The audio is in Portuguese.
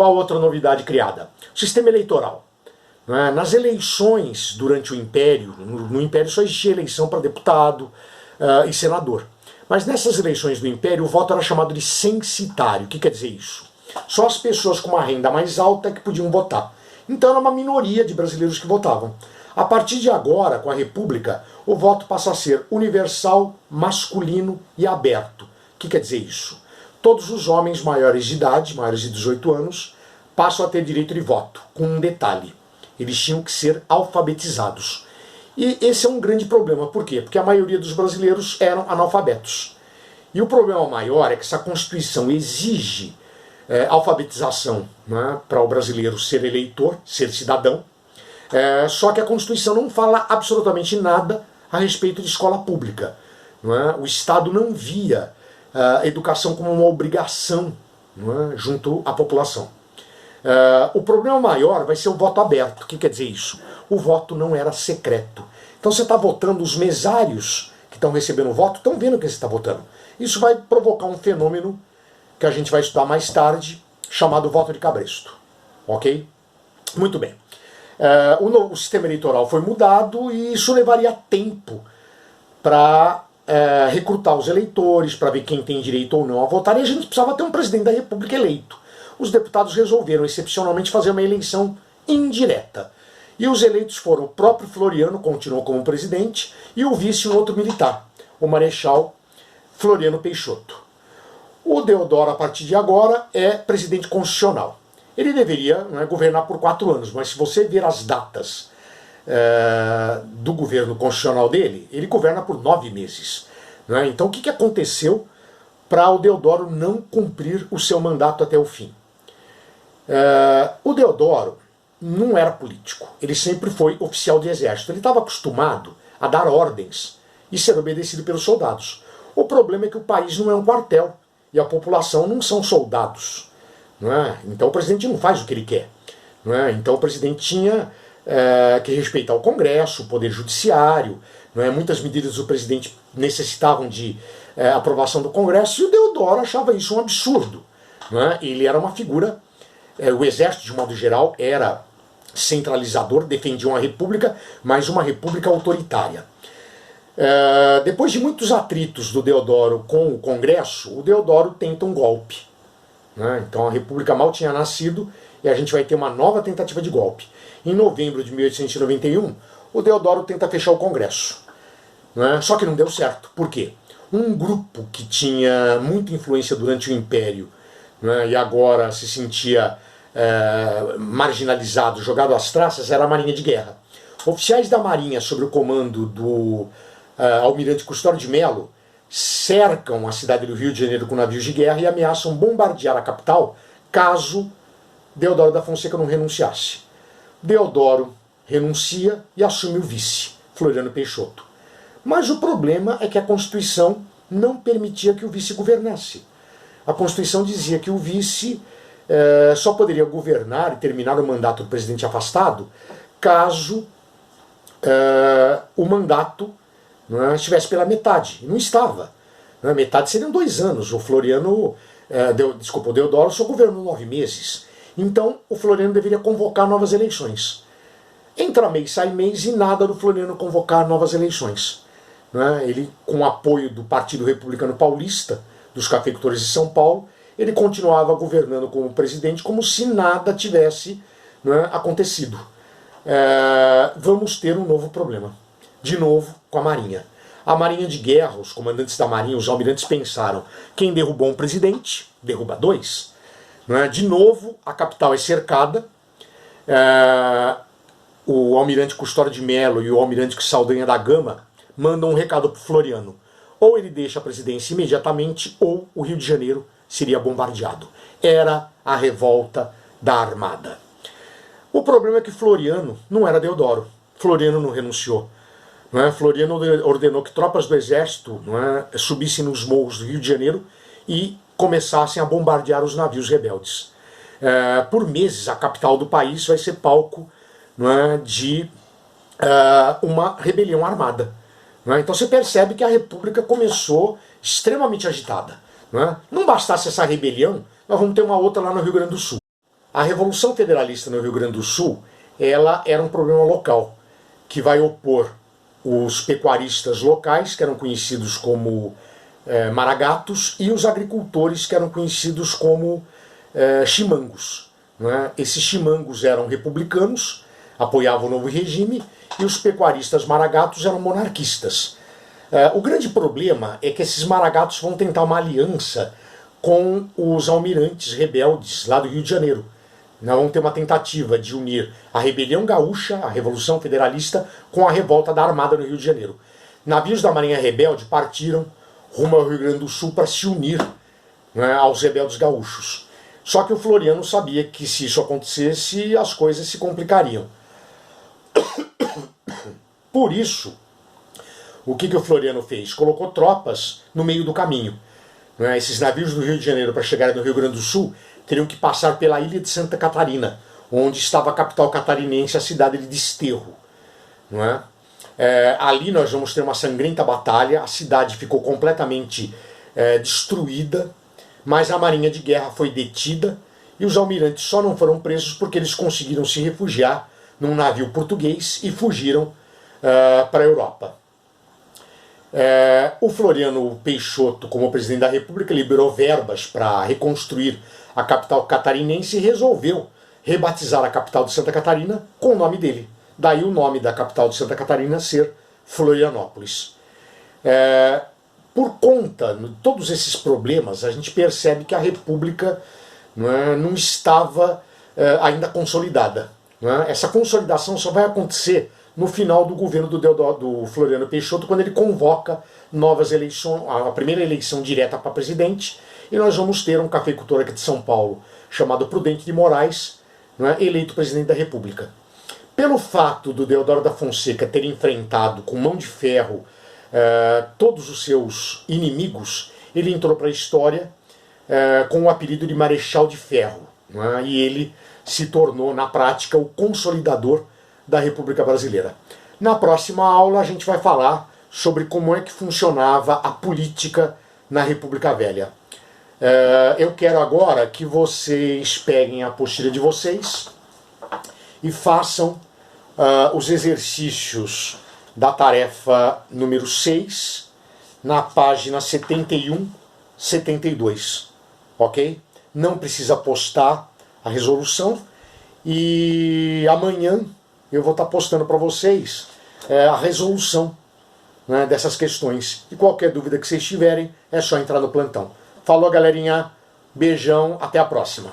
Qual outra novidade criada? O sistema eleitoral. Nas eleições durante o Império, no Império só existia eleição para deputado e senador. Mas nessas eleições do Império o voto era chamado de censitário. O que quer dizer isso? Só as pessoas com uma renda mais alta que podiam votar. Então era uma minoria de brasileiros que votavam. A partir de agora, com a República, o voto passa a ser universal, masculino e aberto. O que quer dizer isso? Todos os homens maiores de idade, maiores de 18 anos, passam a ter direito de voto, com um detalhe. Eles tinham que ser alfabetizados. E esse é um grande problema. Por quê? Porque a maioria dos brasileiros eram analfabetos. E o problema maior é que essa Constituição exige alfabetização, né, para o brasileiro ser eleitor, ser cidadão. Só que a Constituição não fala absolutamente nada a respeito de escola pública. Não é? O Estado não via a educação como uma obrigação, não é, junto à população. O problema maior vai ser o voto aberto. O que quer dizer isso? O voto não era secreto. Então você está votando, os mesários que estão recebendo o voto estão vendo que você está votando. Isso vai provocar um fenômeno que a gente vai estudar mais tarde, chamado voto de cabresto. Ok? Muito bem. O sistema eleitoral foi mudado e isso levaria tempo para recrutar os eleitores, para ver quem tem direito ou não a votar, e a gente precisava ter um presidente da República eleito. Os deputados resolveram, excepcionalmente, fazer uma eleição indireta. E os eleitos foram o próprio Floriano, continuou como presidente, e o vice, um outro militar, o Marechal Floriano Peixoto. O Deodoro, a partir de agora, é presidente constitucional. Ele deveria, né, governar por 4 anos, mas se você ver as datas do governo constitucional dele, ele governa por 9 meses. Né? Então o que aconteceu para o Deodoro não cumprir o seu mandato até o fim? O Deodoro não era político, ele sempre foi oficial de exército. Ele estava acostumado a dar ordens e ser obedecido pelos soldados. O problema é que o país não é um quartel e a população não são soldados. Não é? Então o presidente não faz o que ele quer. Não é? Então o presidente tinha que respeitar o Congresso, o Poder Judiciário. Não é? Muitas medidas do presidente necessitavam de aprovação do Congresso, e o Deodoro achava isso um absurdo. Não é? Ele era uma figura, o exército de modo geral era centralizador, defendia uma república, mas uma república autoritária. Depois de muitos atritos do Deodoro com o Congresso, o Deodoro tenta um golpe. Né? Então a república mal tinha nascido e a gente vai ter uma nova tentativa de golpe. Em novembro de 1891, o Deodoro tenta fechar o Congresso. Né? Só que não deu certo. Por quê? Um grupo que tinha muita influência durante o Império, né, e agora se sentia marginalizado, jogado às traças, era a Marinha de Guerra. Oficiais da Marinha, sob o comando do almirante Custódio de Melo, cercam a cidade do Rio de Janeiro com navios de guerra e ameaçam bombardear a capital caso Deodoro da Fonseca não renunciasse. Deodoro renuncia e assume o vice, Floriano Peixoto. Mas o problema é que a Constituição não permitia que o vice governasse. A Constituição dizia que o vice só poderia governar e terminar o mandato do presidente afastado caso o mandato estivesse pela metade. E não estava. Metade seriam 2 anos. O Deodoro só governou 9 meses. Então o Floriano deveria convocar novas eleições. Entra mês, sai mês e nada do Floriano convocar novas eleições. Ele, com o apoio do Partido Republicano Paulista, dos cafeicultores de São Paulo, ele continuava governando como presidente como se nada tivesse acontecido. Vamos ter um novo problema. De novo com a Marinha. A Marinha de Guerra, os comandantes da Marinha, os almirantes pensaram: quem derrubou um presidente, derruba 2. De novo, a capital é cercada. O almirante Custódio de Melo e o almirante Saldanha da Gama mandam um recado para o Floriano. Ou ele deixa a presidência imediatamente, ou o Rio de Janeiro seria bombardeado. Era a revolta da Armada. O problema é que Floriano não era Deodoro. Floriano não renunciou. Floriano ordenou que tropas do exército subissem nos morros do Rio de Janeiro e começassem a bombardear os navios rebeldes. Por meses, a capital do país vai ser palco de uma rebelião armada. Então você percebe que a República começou extremamente agitada. Não bastasse essa rebelião, nós vamos ter uma outra lá no Rio Grande do Sul. a Revolução Federalista no Rio Grande do Sul, ela era um problema local, que vai opor os pecuaristas locais, que eram conhecidos como maragatos, e os agricultores, que eram conhecidos como chimangos. Né? Esses chimangos eram republicanos, apoiavam o novo regime, e os pecuaristas maragatos eram monarquistas. O grande problema é que esses maragatos vão tentar uma aliança com os almirantes rebeldes lá do Rio de Janeiro. Nós vamos ter uma tentativa de unir a rebelião gaúcha, a Revolução Federalista, com a revolta da Armada no Rio de Janeiro. Navios da Marinha Rebelde partiram rumo ao Rio Grande do Sul para se unir, né, aos rebeldes gaúchos. Só que o Floriano sabia que se isso acontecesse, as coisas se complicariam. Por isso, o que o Floriano fez? Colocou tropas no meio do caminho. Né? Esses navios do Rio de Janeiro, para chegarem no Rio Grande do Sul, teriam que passar pela ilha de Santa Catarina, onde estava a capital catarinense, a cidade de Desterro. Não é? Ali nós vamos ter uma sangrenta batalha, a cidade ficou completamente destruída, mas a marinha de guerra foi detida e os almirantes só não foram presos porque eles conseguiram se refugiar num navio português e fugiram para a Europa. O Floriano Peixoto, como presidente da República, liberou verbas para reconstruir a capital catarinense e resolveu rebatizar a capital de Santa Catarina com o nome dele. Daí o nome da capital de Santa Catarina ser Florianópolis. Por conta de todos esses problemas, a gente percebe que a República não estava ainda consolidada. Essa consolidação só vai acontecer no final do governo do Floriano Peixoto, quando ele convoca novas eleições, a primeira eleição direta para presidente, e nós vamos ter um cafeicultor aqui de São Paulo, chamado Prudente de Moraes, eleito presidente da República. Pelo fato do Deodoro da Fonseca ter enfrentado com mão de ferro todos os seus inimigos, ele entrou para a história com o apelido de Marechal de Ferro, e ele se tornou, na prática, o consolidador da República Brasileira. Na próxima aula a gente vai falar sobre como é que funcionava a política na República Velha. Eu quero agora que vocês peguem a apostila de vocês e façam os exercícios da tarefa número 6 na página 71, 72, ok? Não precisa postar a resolução e amanhã eu vou estar postando para vocês a resolução, né, dessas questões. E qualquer dúvida que vocês tiverem, é só entrar no plantão. Falou, galerinha. Beijão. Até a próxima.